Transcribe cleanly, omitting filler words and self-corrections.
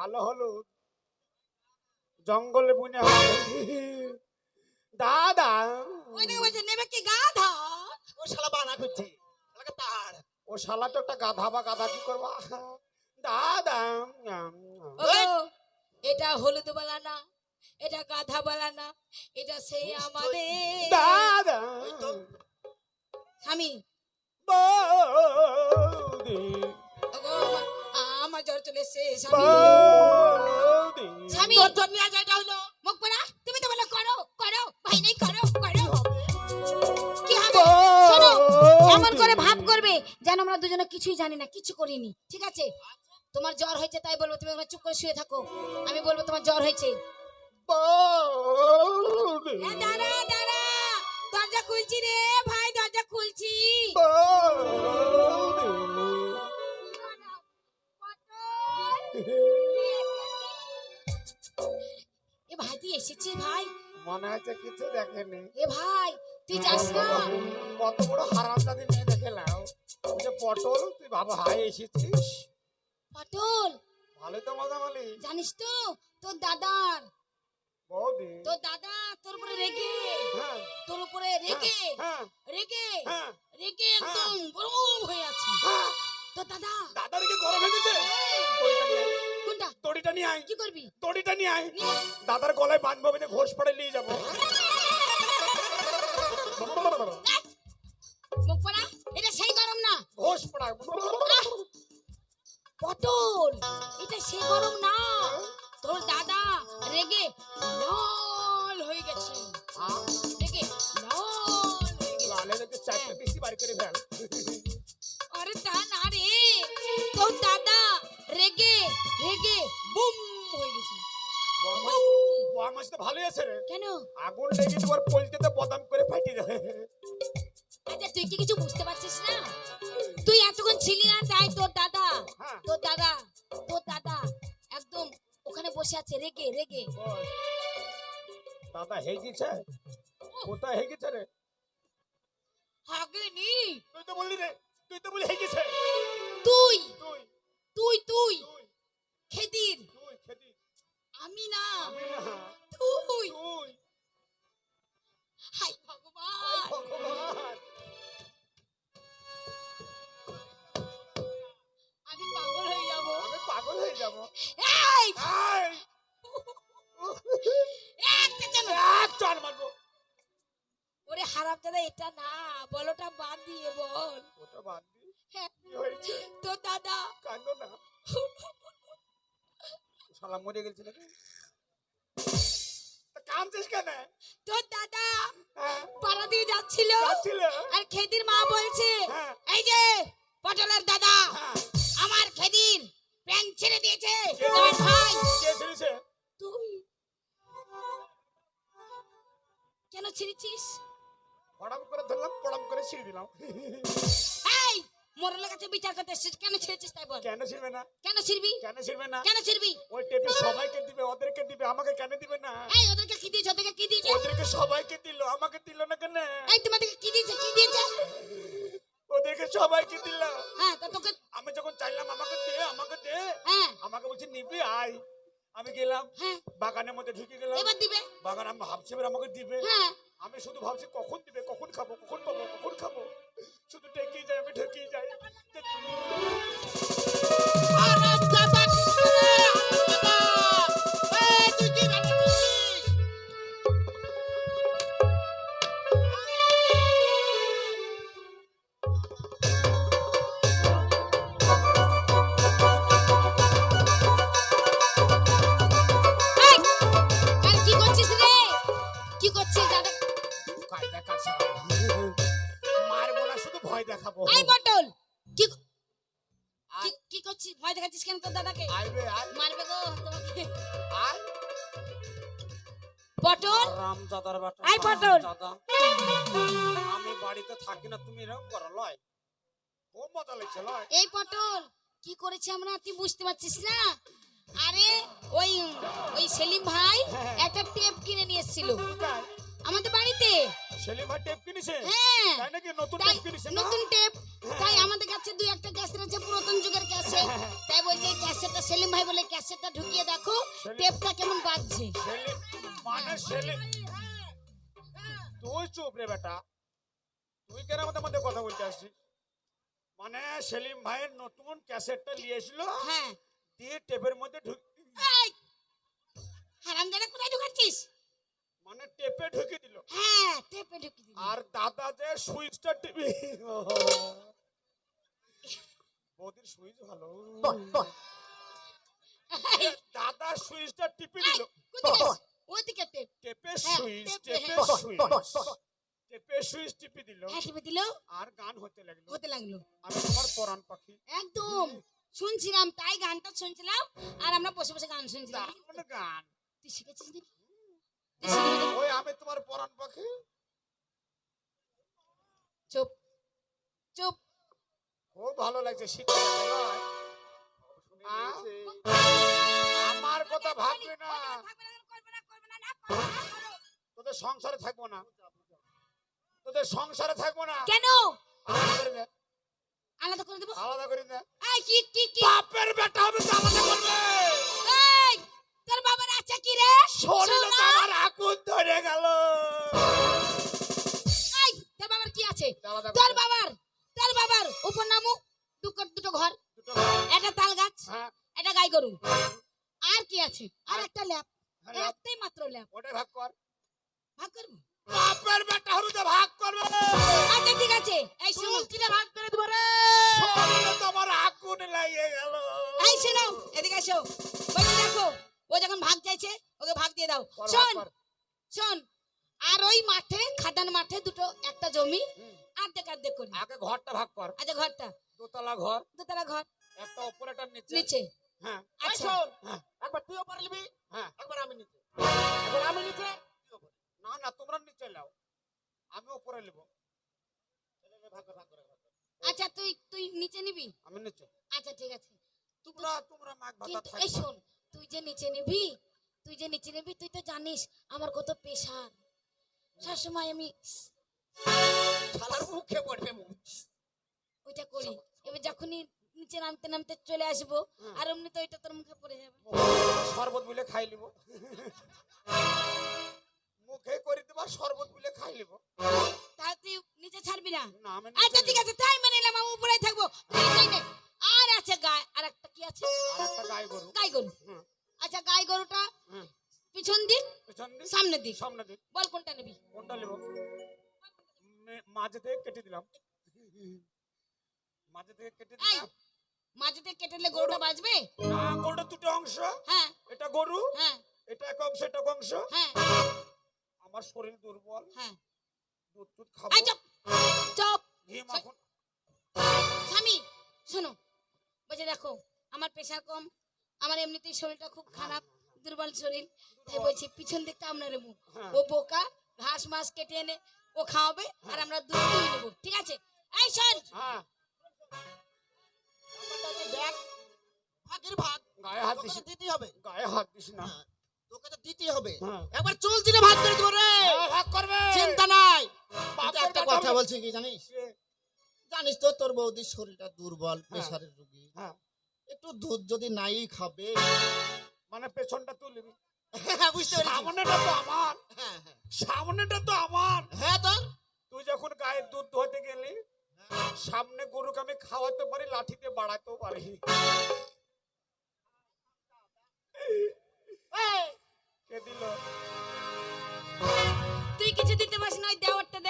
ভালো হলো জঙ্গলে বুনে দাদা ওই দেখো বলছে নেবে কি গাধা। ও শালা বানা করছে শালাকে তার ও শালা তো একটা গাধা বা গাধা কি করবা দাদা ওগো, এটা হলুদ বলা না, এটা গাধা বলা না, এটা সেই আমাদের দাদা স্বামী। বৌদি ওগো, আমার জ্বর চলে এসেছে স্বামী। বৌদি স্বামী তোর জন্য আজ এটা হলো মুখ পড়া, তুমি তো বলো করো করো, ভাই নেই করো করো। কি হবে শোনো, এমন করে ভাব করবে যেন আমরা দুজনে কিছুই জানি না, কিছু করিনি, ঠিক আছে? তোমার জ্বর হয়েছে তাই বলবো, তুমি ওখানে চুপ করে শুয়ে থাকো, আমি বলবো তোমার জ্বর হয়েছে। বৌদি দাঁড়া দাঁড়া, দরজা খুলছি রে ভাই, দরজা খুলছি। বৌদি এ ভাই তুই এসেছিস ভাই? মনে হচ্ছে কিছু দেখেনি এ ভাই তুই যাস না। কত বড় হারামজাদি মেয়ে দেখেলাম ওই যে পটল তুই বাবা হাই এসেছিস পটল ভালো তো মজা বলি জানিস তো তোর দাদার, বৌদি তোর দাদা তোর উপরে রেগে, হ্যাঁ তোর উপরে রেগে হ্যাঁ রেগে হ্যাঁ রেগে একদম গরম হয়ে আছে হ্যাঁ তোর দাদা। দাদার কি গরম হয়ে গেছে দড়িটা নিয়ে আয়, কোনটা দড়িটা নিয়ে আয় কি করবি? দড়িটা নিয়ে আয় নিয়ে আয়। দাদার গলায় বাঁধবো বেঁধে ঘোষ পড়ে নিয়ে যাবো মুখ পড়া, এটা সেই গরম না ঘোষ পড়া পটল, এটা সেই গরম না, তোর দাদা রেগে লাল হয়ে গেছে, রেগে লাল হয়ে গেছে। লালে দেখে চারটে পিসি বাড়ি করে ফেল আরে তা না রে, তোর দাদা রেগে রেগে বুম হয়ে গেছে। বর মাছ তো ভালোই আছে রে কেন? আগুন লেগে তোমার পলতেতে বদাম করে ফাটিয়ে যাবে আচ্ছা তুই কি কিছু বুঝতে পারছিস না? তুই এতক্ষণ ছিলি না তাই তোর দাদা, হ্যাঁ তোর দাদা, তোর দাদা একদম ওখানে বসে আছে রেগে রেগে। বল। দাদা হেগেছে কোথায় হেগেছে রে হাগেনি, তুই তো বললি রে তুই তো বলি হেগেছে তুই তুই তুই তুই তুই খেদির, তুই খেদি আমি না, আমি না তুই। তুই হাই ভগবান, ভগবান আমি পাগল হয়ে যাব। আমি পাগল হয়ে যাব এই আই একটা যেন, এক চড় মারবো ওরে হারাম দাদা এটা না, বলটা বাদ দিয়ে বল। ওটা বাদ দি হ্যাঁ, কি হয়েছে তোর দাদা কান্দো না শালা মরে গেছিল নাকি তা কাঁদছিস কেন তোর দাদা হ্যাঁ পাড়া দিয়ে যাচ্ছিল যাচ্ছিল আর খেদির মা বলছে হ্যাঁ এই যে পটলের দাদা হ্যাঁ আমার খেদির প্যান্ট ছেড়ে দিয়েছে কে? তোমার ভাই। কে ছেড়েছে তুই কেন ছিড়িছিস? পড়াম করে ধরলাম পড়াম করে ছিঁড়ে দিলাম এই মোরলের কাছে বিচার করতে এসেছিস, কেন ছেড়েছিস তাই বল। কেন ছিড়বে না কেন ছিড়বি? কেন ছিড়বে না কেন ছিড়বি? ওই টেপে সবাইকে দিবে ওদেরকে দিবে আমাকে কেন দিবে না এই ওদেরকে কি দিয়েছে, ওদেরকে কি দিয়েছে? ওদেরকে সবাইকে দিল আমাকে দিল না কেন এই তোমাদেরকে কি দিয়েছে, কি দিয়েছে? ওদেরকে সবাইকে দিল হ্যাঁ তা তোকে, আমি যখন চাইলাম আমাকে দে হ্যাঁ আমাকে বলছে নিবি আয় আমি গেলাম হ্যাঁ বাগানের মধ্যে ঢুকে গেলাম এবার দিবে। বাগান আমি ভাবছি এবার আমাকে দিবে হ্যাঁ আমি শুধু ভাবছি কখন দিবে কখন খাবো কখন পাবো কখন খাবো শুধু ঢেকেই যাই আমি ঢেকেই যাই আরাম দাদা এই তুই কি বানাচ্ছিস এই আর কি করছিস রে, কি করছিস দাদা? কায়দা কাছে মারবো না শুধু ভয় দেখাবো এই পটল কি আয়। কি করছিস, ভয় দেখাচ্ছিস কেন তোর দাদাকে? আইবে আয় মারবে গো তোমাকে। আয় পটল রামজাদার বেটা আয় পটল। দাদা আমি বাড়িতে থাকি না তুমি এরকম করো লয় খুব মজা লাগছে লয় এই পটল কি করেছে আমরা, তুই বুঝতে পারছিস না? আরে ওই ওই সেলিম ভাই একটা টেপ কিনে নিয়ে এসেছিল কোথায়? আমাদের বাড়িতে, সেলিম ভাই টেপ কিনেছে হ্যাঁ তাই নাকি নতুন তাই টেপ কিনেছে না নতুন টেপ তাই আমাদের কাছে দুই একটা ক্যাসেট আছে পুরাতন যুগের ক্যাসেট তাই বলছে এই ক্যাসেটটা সেলিম ভাই বলে ক্যাসেটটা ঢুকিয়ে দেখো টেপটা কেমন বাজছে সেলিম মানে সেলিম তুই চুপ রে বেটা তুই কেন আমাদের মধ্যে কথা বলতে আসছিস মানে সেলিম ভাইয়ের নতুন ক্যাসেটটা নিয়ে এসলো হ্যাঁ দিয়ে টেপের মধ্যে এই হারামজাদা কোথায় ঢুকাচ্ছিস মানে টেপে ঢুকে দিল হ্যাঁ টেপে ঢুকিয়ে দিবি আর দাদা যে সুইচটা টিপি বৌদির সুইচ ভালো দাদা সুইচটা টিপে দিল ওদিকে টেপ টেপে হ্যাঁ, সুইচ টেপে, টেপে হ্যাঁ। সুইচ টেপে সুইচ টিপে দিল হ্যাঁ টিপে দিল আর গান হতে লাগলো হতে লাগলো আমি তোমার পরাণ পাখি একদম শুনছিলাম তাই গানটা শুনছিলাম আর আমরা বসে বসে গান শুনছিলাম দারুণ গান তুই শিখেছিস নাকি তুই শিখবি নাকি? ওই আমি তোমার পরাণ পাখি চুপ চুপ খুব ভালো লাগছে শিখতে নয়? আমার কথা ভাববে না তোদের সংসারে থাকবো না তোদের সংসারে থাকবো না কেন আলাদা করে দে আলাদা করে দেবো আলাদা করে দে এই কি কি কি বাপের বেটা হবে তো আলাদা করবে এই তোর বাবার আছে কি রে শরীরে তো আমার আগুন ধরে গেল এই তোর বাবার কি আছে আলাদা তোর করে দে। বাবার উপর নামু দুটো ঘর দুটো ভাই। একটা তাল গাছ হ্যাঁ একটা গাই গরু আর কি আছে আর একটা ল্যাপ হ্যাঁ, ল্যাপ। একটাই মাত্র ল্যাপ ওটাই ভাগ কর ভাগ করবো বাপের বেটা হবে তো ভাগ করবে আচ্ছা ঠিক আছে এই শোনো চুলচিলে ভাগ করে দেবো রে শরীরে তো আমার আগুন লাগিয়ে গেল এই শোনো এদিকে এসো বলে দেখো ও যখন ভাগ চাইছে ওকে ভাগ দিয়ে দাও কর, ভাগ শোন কর। শোন আর ওই মাঠে খাদান মাঠে দুটো একটা জমি হুম। অর্ধেক করি আগে ঘরটা ভাগ কর আচ্ছা ঘরটা দোতলা ঘর দোতলা ঘর একটা উপরে একটা নিচে নিচে হ্যাঁ এই আচ্ছা শোন, হ্যাঁ একবার তুই ওপরে নিবি হ্যাঁ একবার আমি নিচে একবার আমি নিচে তুই ওপরে। না না তোমরা নিচে নাও আমি উপরে নেব ভাগ করে, ভাগ করে, ভাগ করে। আচ্ছা তুই নিচে নিবি আমি নিচে আচ্ছা ঠিক আছে তোমরা মাগ ভাতা কিন্তু এই থাকবে শোন তুই যে নিচে নিবি তুই তো জানিস আমার কত প্রেশার সবসময় আমি শালার মুখে পড়বে মুখ ওইটা করি এবার যখনই নিচে নামতে নামতে চলে আসবো হুম। আর অমনি তো ওইটা তোর মুখে পড়ে যাবে শরবত মিলে খাই লিব মুখে করে দেবা শরবত মিলে খাই লিব তাহলে তুই নিচে ছাড়বি না না আমি আচ্ছা ঠিক আছে তাই মেনে নিলাম আমি উপরেই থাকবো তুই নিচেই নে। আর আছে গায় আর একটা কি আছে আর একটা গাই গরু গাই গরু হুম আচ্ছা গাই গরুটা হুম পিছন দিক পিছন দিক সামনের দিক সামনে দিক বল কোনটা নিবি কোনটা নেব মাঝে থেকে কেটে দিলাম মাঝে থেকে কেটে এই দিলাম মাঝে থেকে কেটে দিলে গরুটা বাজবে না গরুটা দুটো অংশ হ্যাঁ এটা গরু হ্যাঁ এটা এক অংশ এটা এক অংশ হ্যাঁ আমার শরীর দুর্বল হ্যাঁ দুধ টুধ খাবো এই চুপ চুপ ঘি মাখন স্বামী শোনো বলছে দেখো আমার প্রেশার কম আমার এমনিতেই শরীরটা খুব খারাপ দুর্বল শরীর তাই বলছি পিছন দিকটা আমরা নেবো হ্যাঁ। ও বোকা ঘাস মাস কেটে এনে ও খাওয়াবে আর আমরা দুধ দুই নেবো ঠিক আছে এই শোন হ্যাঁ ব্যাপারটা হচ্ছে দেখ ভাগের ভাগ গায়ে হাত তোকে দিস তো দিতেই হবে গায়ে হাত দিস না হ্যাঁ, তোকে তো দিতেই হবে হ্যাঁ। একবার চুলচিলে ভাগ করে দেবো রে হ্যাঁ, ভাগ করবে চিন্তা নাই বাপের কিন্তু একটা বেটা কথা হবে। বলছি কি জানিস সে, জানিস তো তোর বৌদির শরীরটা দুর্বল প্রেসারের রোগী হ্যাঁ একটু দুধ যদি নাই খাবে মানে পেছনটা তুলবি বুঝতে পেরেছি সামনেটা তো আমার হ্যাঁ হ্যাঁ সামনেটা তো আমার হ্যাঁ তো তুই যখন গায়ে দুধ ধোতে গেলি সামনে গরুকে আমি খাওয়াতে পারি লাঠিতে বাড়াতেও পারি